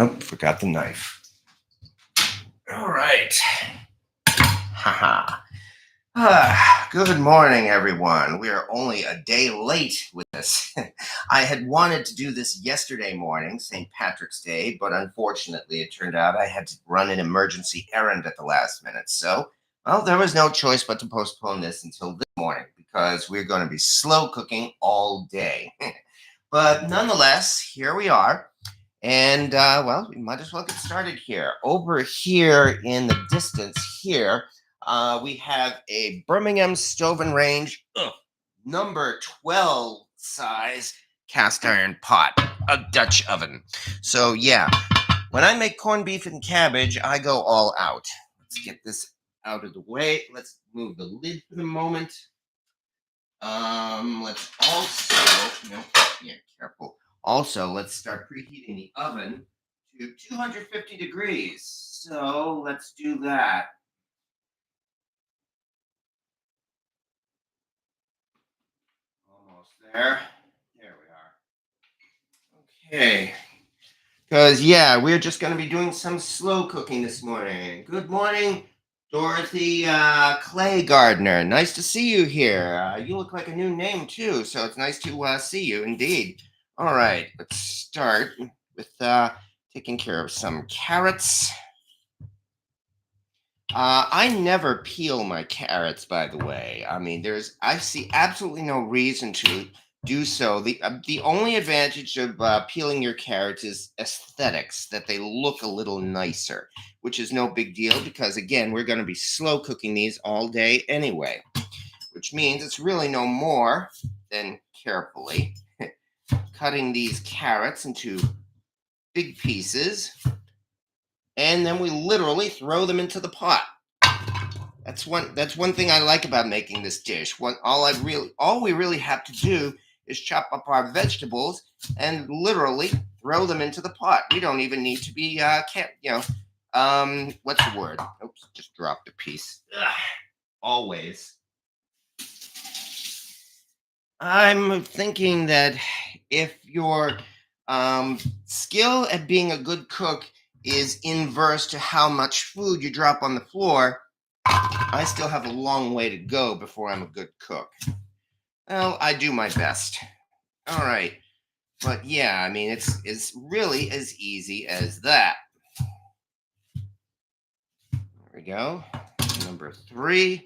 Oh, forgot the knife. All right. Haha. Good morning, everyone. We are only a day late with this. I had wanted to do this yesterday morning, St. Patrick's Day, but unfortunately, it turned out I had to run an emergency errand at the last minute. So, well, there was no choice but to postpone this until this morning because we're going to be slow cooking all day. But nonetheless, here we are. And well, we might as well get started here. Over here in the distance here, we have a Birmingham Stove and Range number 12 size cast iron pot, a Dutch oven. So yeah, when I make corned beef and cabbage, I go all out. Let's get this out of the way. Let's move the lid for the moment. Let's also, no, yeah, careful. Also, let's start preheating the oven to 250 degrees. So let's do that. Almost there. There we are. Okay. Because, yeah, we're just going to be doing some slow cooking this morning. Good morning, Dorothy Clay Gardner. Nice to see you here. You look like a new name, too, so it's nice to see you indeed. All right, let's start with taking care of some carrots. I never peel my carrots, by the way. I mean, I see absolutely no reason to do so. The only advantage of peeling your carrots is aesthetics, that they look a little nicer, which is no big deal because, again, we're going to be slow cooking these all day anyway, which means it's really no more than carefully cutting these carrots into big pieces, and then we literally throw them into the pot. That's one thing I like about making this dish. All we really have to do is chop up our vegetables and literally throw them into the pot. We don't even need to be what's the word? Oops, just dropped a piece. Ugh, always. I'm thinking that if your skill at being a good cook is inverse to how much food you drop on the floor, I still have a long way to go before I'm a good cook. Well, I do my best. All right. But yeah, I mean, it's really as easy as that. There we go. Number 3.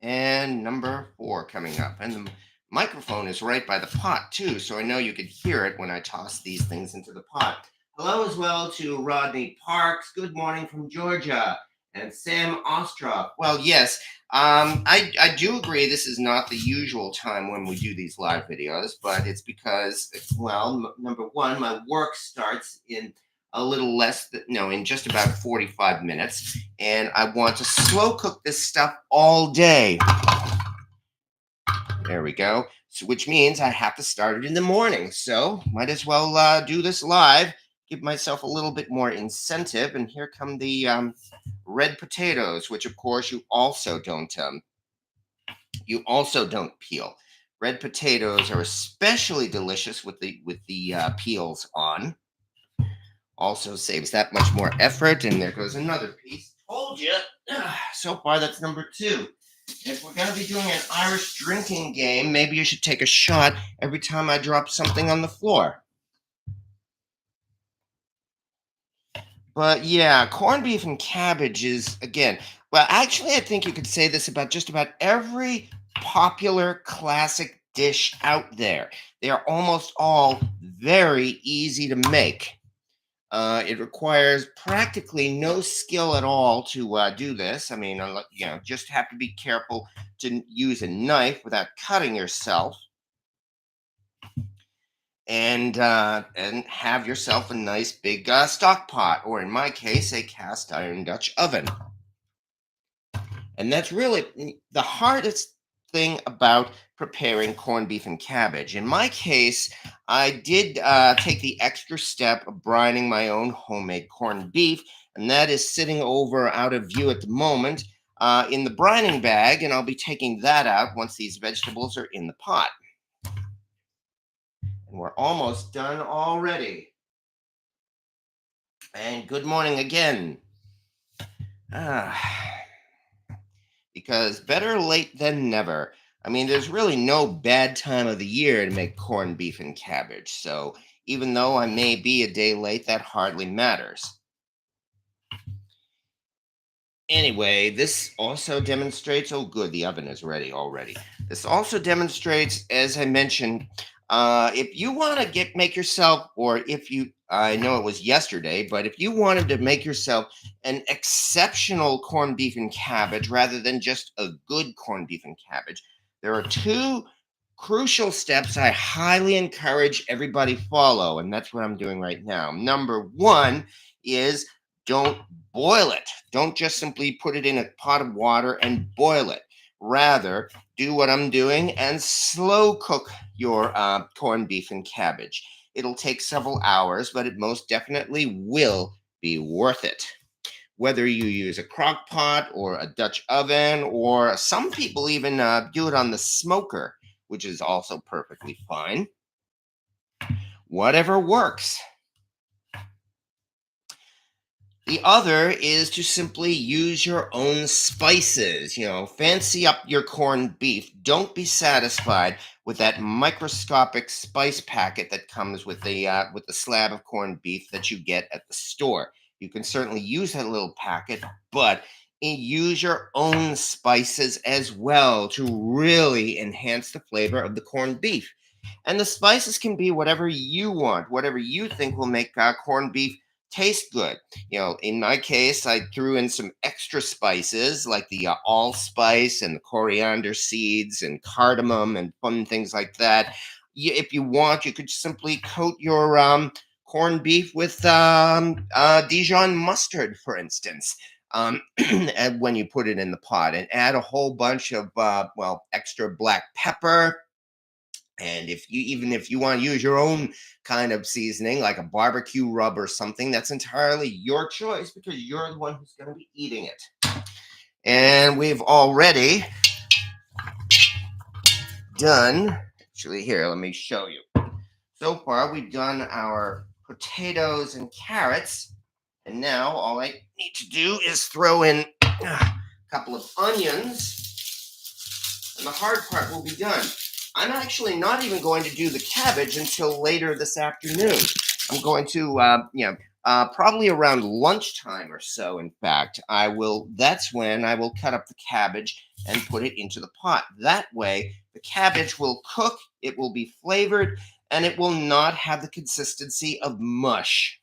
And number 4 coming up. And the microphone is right by the pot, too, so I know you could hear it when I toss these things into the pot. Hello as well to Rodney Parks. Good morning from Georgia. And Sam Ostroff. Well, yes, I do agree this is not the usual time when we do these live videos, but it's because, well, number 1, my work starts in a little less than, no, in just about 45 minutes, and I want to slow cook this stuff all day. There we go. So, which means I have to start it in the morning. So might as well do this live, give myself a little bit more incentive. And here come the red potatoes, which of course you also don't peel. Red potatoes are especially delicious with the peels on. Also saves that much more effort. And there goes another piece. Told you. So far, that's number 2. If we're going to be doing an Irish drinking game, maybe you should take a shot every time I drop something on the floor. But yeah, corned beef and cabbage is, again, well, actually, I think you could say this about just about every popular classic dish out there. They are almost all very easy to make. It requires practically no skill at all to do this. I mean, just have to be careful to use a knife without cutting yourself, and have yourself a nice big stock pot, or in my case, a cast iron Dutch oven. And that's really the hardest thing about preparing corned beef and cabbage. In my case, I did take the extra step of brining my own homemade corned beef, and that is sitting over out of view at the moment in the brining bag, and I'll be taking that out once these vegetables are in the pot. And we're almost done already. And good morning again. Ah, because better late than never. I mean, there's really no bad time of the year to make corned beef and cabbage. So even though I may be a day late, that hardly matters. Anyway, this also demonstrates. Oh, good, the oven is ready already. This also demonstrates, as I mentioned, if you want to make yourself, or if you, I know it was yesterday, but if you wanted to make yourself an exceptional corned beef and cabbage rather than just a good corned beef and cabbage, there are two crucial steps I highly encourage everybody follow, and that's what I'm doing right now. Number one is don't boil it. Don't just simply put it in a pot of water and boil it. Rather, do what I'm doing and slow cook your corned beef and cabbage. It'll take several hours, but it most definitely will be worth it. Whether you use a crock pot or a Dutch oven, or some people even do it on the smoker, which is also perfectly fine. Whatever works. The other is to simply use your own spices. Fancy up your corned beef. Don't be satisfied with that microscopic spice packet that comes with the slab of corned beef that you get at the store. You can certainly use that little packet, but use your own spices as well to really enhance the flavor of the corned beef. And the spices can be whatever you want, whatever you think will make corned beef taste good. In my case, I threw in some extra spices like the allspice and the coriander seeds and cardamom and fun things like that. If you want, you could simply coat your corned beef with Dijon mustard, for instance. And when you put it in the pot, and add a whole bunch of extra black pepper, and if you want to use your own kind of seasoning, like a barbecue rub or something, that's entirely your choice because you're the one who's going to be eating it. And we've already done, actually, here, let me show you. So far, we've done our potatoes and carrots. And now all I need to do is throw in a couple of onions. And the hard part will be done. I'm actually not even going to do the cabbage until later this afternoon. I'm going to, probably around lunchtime or so. In fact, that's when I will cut up the cabbage and put it into the pot. That way, the cabbage will cook, it will be flavored, and it will not have the consistency of mush.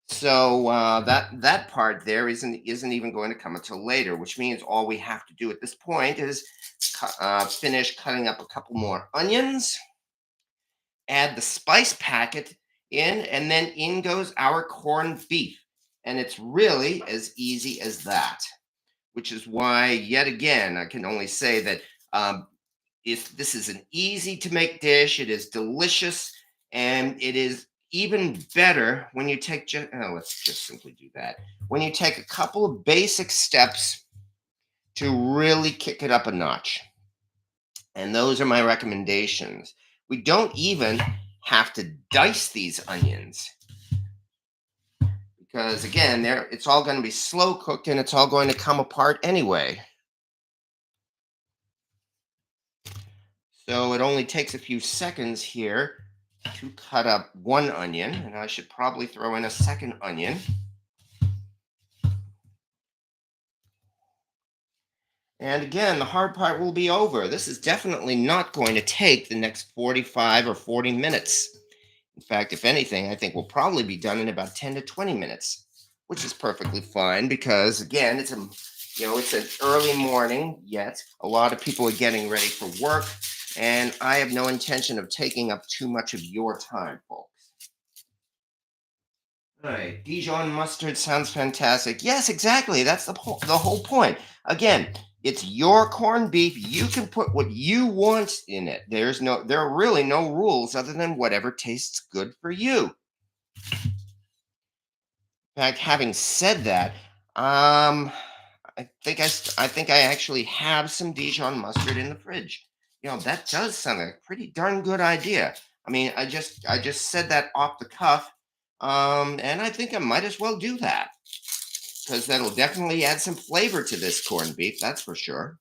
So that part there isn't even going to come until later, which means all we have to do at this point is finish cutting up a couple more onions, add the spice packet in, and then in goes our corned beef. And it's really as easy as that, which is why, yet again, I can only say that if this is an easy to make dish, it is delicious, and it is even better when you take let's just simply do that. When you take a couple of basic steps to really kick it up a notch. And those are my recommendations. We don't even have to dice these onions because again, it's all going to be slow cooked and it's all going to come apart anyway. So it only takes a few seconds here to cut up one onion, and I should probably throw in a second onion. And again, the hard part will be over. This is definitely not going to take the next 45 or 40 minutes. In fact, if anything, I think we'll probably be done in about 10 to 20 minutes, which is perfectly fine because again, it's an early morning yet. A lot of people are getting ready for work, and I have no intention of taking up too much of your time, folks. All right, Dijon mustard sounds fantastic. Yes, exactly. That's the whole point. Again, it's your corned beef. You can put what you want in it. There are really no rules other than whatever tastes good for you. In fact, having said that, I think I actually have some Dijon mustard in the fridge. That does sound like a pretty darn good idea. I mean, I just said that off the cuff. And I think I might as well do that because that'll definitely add some flavor to this corned beef, that's for sure.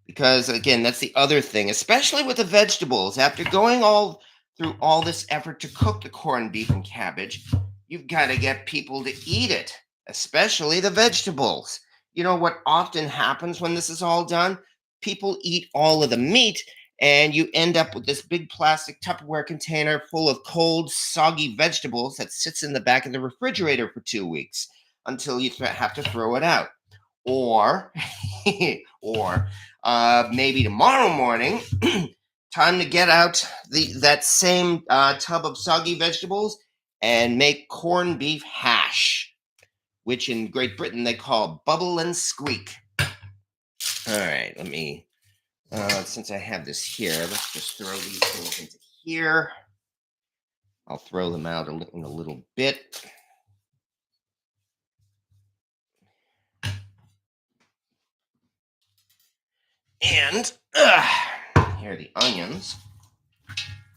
Because again, that's the other thing, especially with the vegetables. After going all through all this effort to cook the corned beef and cabbage, you've got to get people to eat it, especially the vegetables. You know what often happens when this is all done? People eat all of the meat, and you end up with this big plastic Tupperware container full of cold, soggy vegetables that sits in the back of the refrigerator for 2 weeks until you have to throw it out. Or, or maybe tomorrow morning, time to get out that same tub of soggy vegetables and make corned beef hash, which in Great Britain they call bubble and squeak. All right, let me. Since I have this here, let's just throw these things into here. I'll throw them out in a little bit. And here are the onions.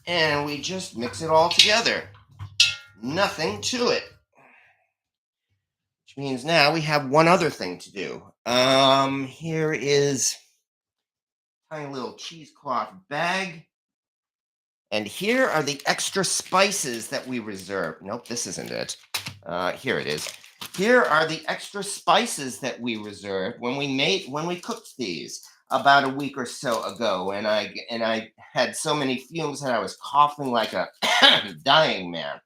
And we just mix it all together. Nothing to it. Which means now we have one other thing to do. Here is a tiny little cheesecloth bag. And here are the extra spices that we reserved. Nope, this isn't it. Here it is. Here are the extra spices that we reserved when we cooked these about a week or so ago, and I had so many fumes that I was coughing like a dying man.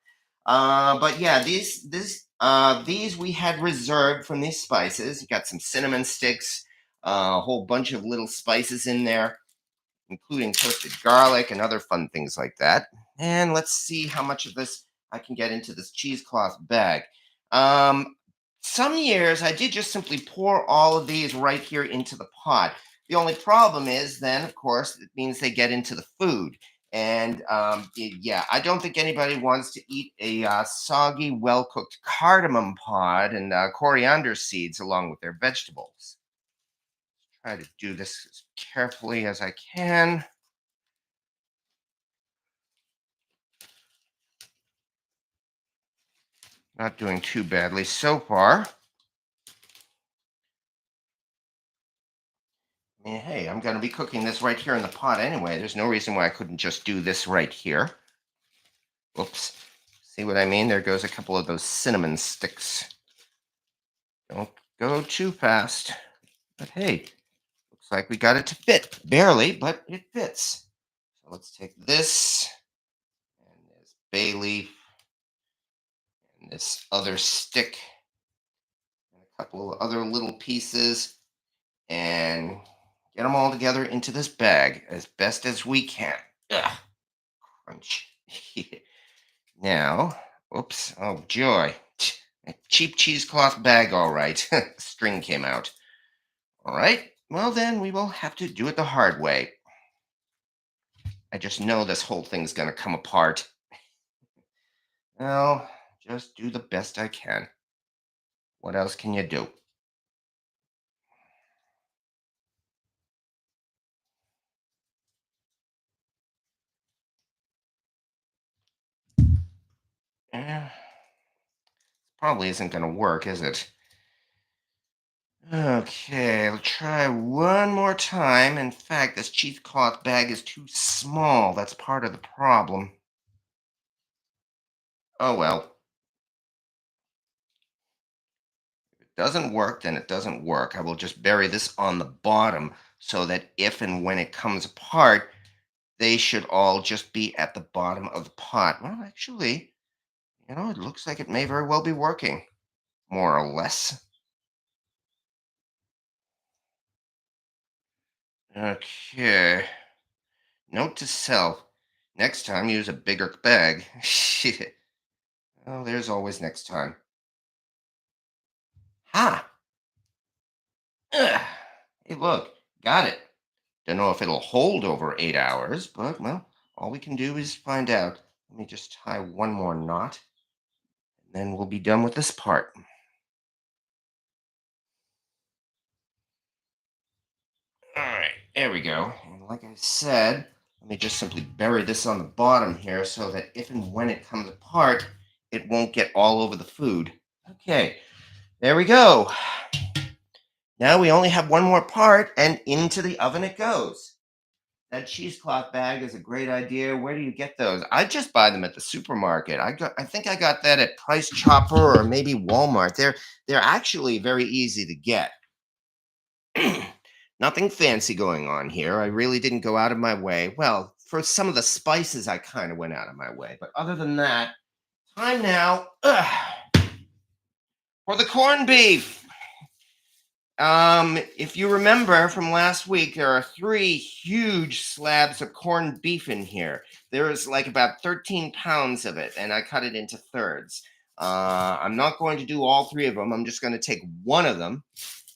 But yeah, these we had reserved from these spices. You got some cinnamon sticks, a whole bunch of little spices in there, including toasted garlic and other fun things like that. And let's see how much of this I can get into this cheesecloth bag. Um, some years I did just simply pour all of these right here into the pot. The only problem is then, of course, it means they get into the food. And yeah, I don't think anybody wants to eat a soggy, well cooked cardamom pod and coriander seeds along with their vegetables. Try to do this as carefully as I can. Not doing too badly so far. I mean, hey, I'm going to be cooking this right here in the pot anyway. There's no reason why I couldn't just do this right here. Oops. See what I mean? There goes a couple of those cinnamon sticks. Don't go too fast. But hey, looks like we got it to fit. Barely, but it fits. So let's take this and this bay leaf and this other stick and a couple of other little pieces and get them all together into this bag as best as we can. Ugh, crunch. Now, oops, oh joy. A cheap cheesecloth bag, all right. String came out. All right, well then we will have to do it the hard way. I just know this whole thing's gonna come apart. Well, just do the best I can. What else can you do? Eh, probably isn't gonna work, is it? Okay, I'll try one more time. In fact, this cheesecloth bag is too small. That's part of the problem. Oh well. If it doesn't work, then it doesn't work. I will just bury this on the bottom so that if and when it comes apart, they should all just be at the bottom of the pot. Well, actually, it looks like it may very well be working, more or less. Okay. Note to self. Next time, use a bigger bag. Well, there's always next time. Ha! Ugh. Hey, look, got it. Don't know if it'll hold over 8 hours, but well, all we can do is find out. Let me just tie one more knot, and then we'll be done with this part. All right, there we go. And like I said, Let me just simply bury this on the bottom here so that if and when it comes apart, it won't get all over the food. Okay, there we go. Now we only have one more part and into the oven it goes. That cheesecloth bag is a great idea. Where do you get those? I just buy them at the supermarket. I think I got that at Price Chopper or maybe Walmart. They're actually very easy to get. Nothing fancy going on here. I really didn't go out of my way. Well, for some of the spices, I kind of went out of my way. But other than that, time now for the corned beef. If you remember from last week, there are 3 huge slabs of corned beef in here. There is like about 13 pounds of it, and I cut it into thirds. I'm not going to do all 3 of them. I'm just going to take one of them.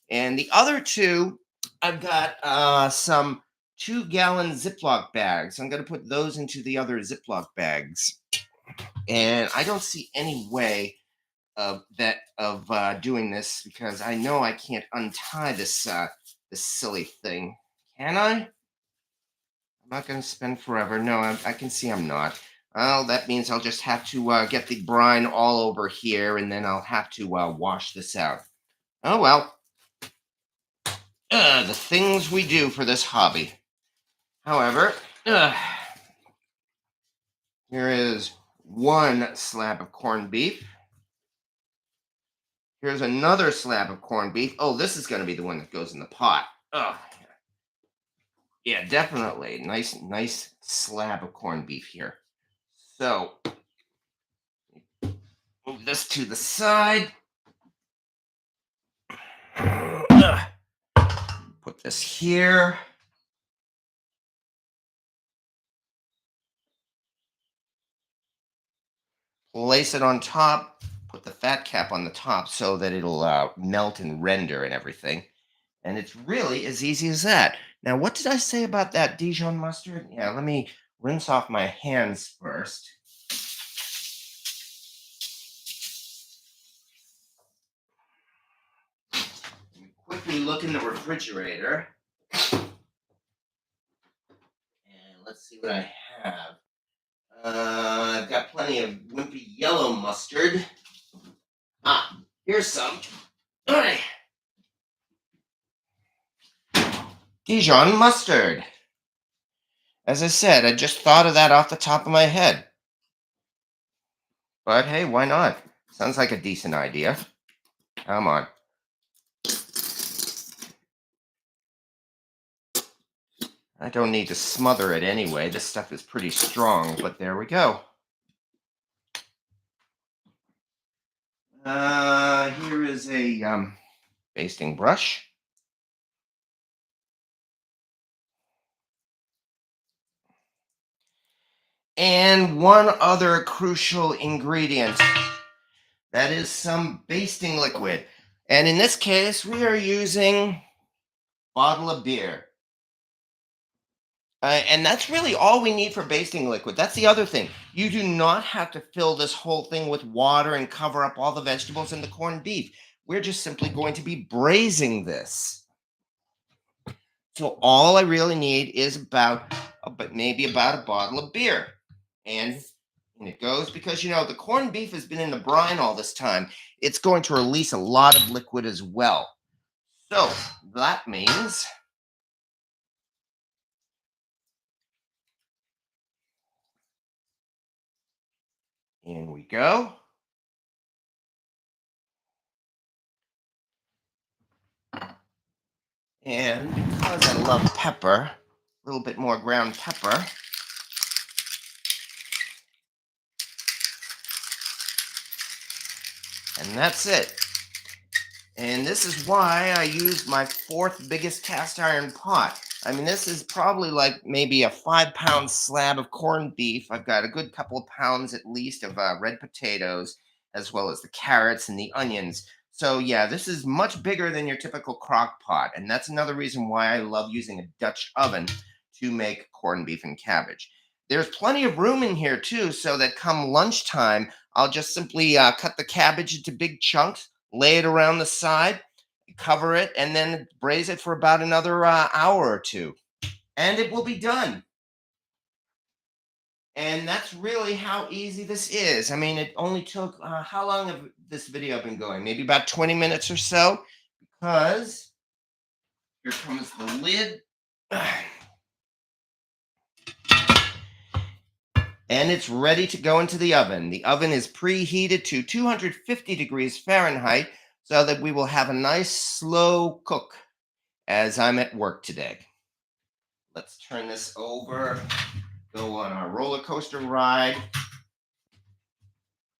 And the other 2, I've got some 2-gallon Ziploc bags. I'm going to put those into the other Ziploc bags. And I don't see any way of doing this because I know I can't untie this silly thing. Can I? I'm not going to spend forever. No, I can see I'm not. Well, that means I'll just have to get the brine all over here, and then I'll have to wash this out. Oh well. The things we do for this hobby. However, here is one slab of corned beef. Here's another slab of corned beef. Oh, this is going to be the one that goes in the pot. Oh, yeah, definitely. Nice slab of corned beef here. So, move this to the side. Put this here. Place it on top. Put the fat cap on the top so that it'll melt and render and everything. And it's really as easy as that. Now, what did I say about that Dijon mustard? Yeah, let me rinse off my hands first. Quickly look in the refrigerator. And let's see what I have. I've got plenty of wimpy yellow mustard. Ah, here's some. All right. Dijon mustard. As I said, I just thought of that off the top of my head. But hey, why not? Sounds like a decent idea. Come on. I don't need to smother it anyway. This stuff is pretty strong, but there we go. Here is a basting brush. And one other crucial ingredient. That is some basting liquid. And in this case, we are using a bottle of beer. And that's really all we need for basting liquid. That's the other thing. You do not have to fill this whole thing with water and cover up all the vegetables and the corned beef. We're just simply going to be braising this. So all I really need is maybe about a bottle of beer. And it goes because, the corned beef has been in the brine all this time. It's going to release a lot of liquid as well. So that means in we go. And because I love pepper, a little bit more ground pepper. And that's it. And this is why I used my 4th biggest cast iron pot. I mean, this is probably like maybe a 5-pound slab of corned beef. I've got a good couple of pounds at least of red potatoes, as well as the carrots and the onions. So yeah, this is much bigger than your typical crock pot. And that's another reason why I love using a Dutch oven to make corned beef and cabbage. There's plenty of room in here too, so that come lunchtime, I'll just simply cut the cabbage into big chunks, lay it around the side, cover it, and then braise it for about another hour or 2. And it will be done. And that's really how easy this is. I mean, it only took, how long have this video been going? Maybe about 20 minutes or so, because here comes the lid. And it's ready to go into the oven. The oven is preheated to 250 degrees Fahrenheit so that we will have a nice slow cook as I'm at work today. Let's turn this over, go on our roller coaster ride,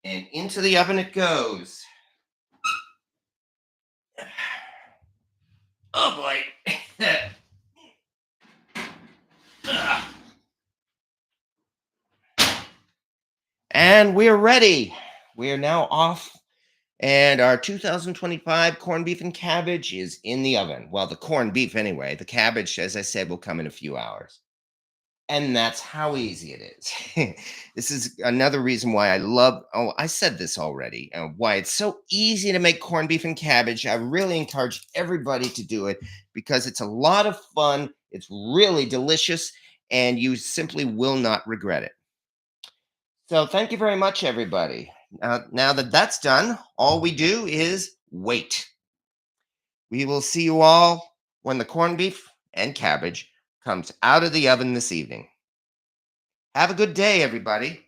and into the oven it goes. Oh boy. And we're ready. We are now off, and our 2025 corned beef and cabbage is in the oven. Well, the corned beef anyway. The cabbage, as I said, will come in a few hours. And that's how easy it is. This is another reason why I love, oh, I said this already, why it's so easy to make corned beef and cabbage. I really encourage everybody to do it because it's a lot of fun. It's really delicious, and you simply will not regret it. So thank you very much, everybody. Now that that's done, all we do is wait. We will see you all when the corned beef and cabbage comes out of the oven this evening. Have a good day, everybody.